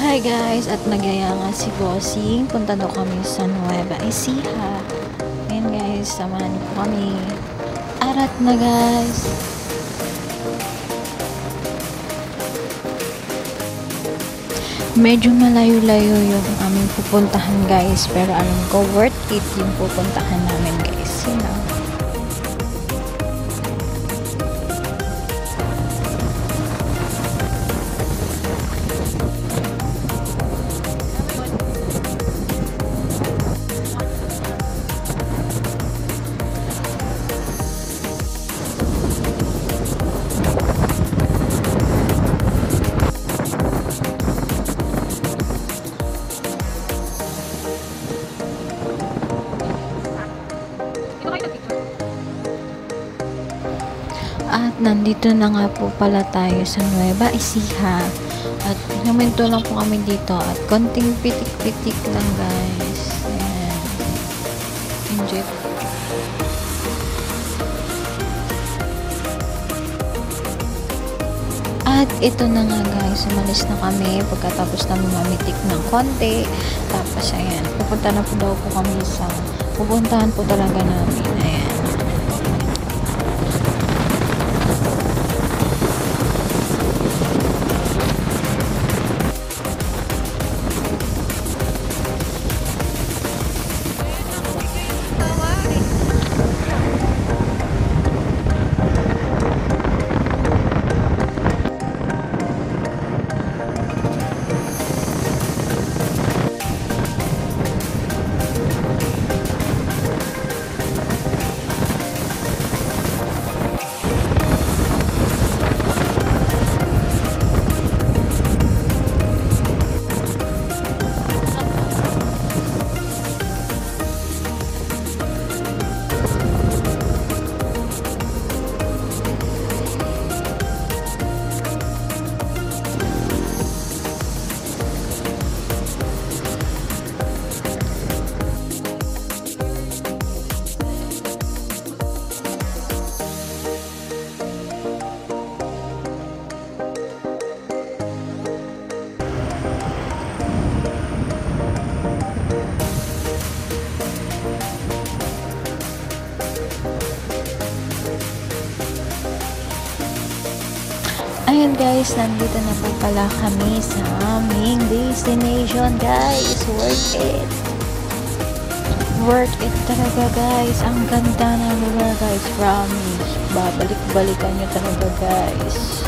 Hi guys, at nagyaya nga si Bossing. Punta daw kami sa Nueva Ecija. Ayan guys, samahan niyo po kami. Arat na guys. Medyo malayo-layo yung aming pupuntahan guys. Pero alam ko worth it yung pupuntahan namin guys. You know? At nandito na nga po pala tayo sa Nueva Ecija. At naminto lang po kami dito. At konting pitik-pitik lang guys. Ayan. Enjoy. At ito na nga guys. Umalis na kami. Pagkatapos namin mamitik ng konti. Tapos ayan. Pupunta na po daw po kami sa pupuntahan po talaga namin. Ayan. Ayan guys, nandito na po pala kami sa aming destination guys. Worth it. Worth it talaga guys. Ang ganda ng lugar guys. Promise. Babalik-balikan nyo talaga guys.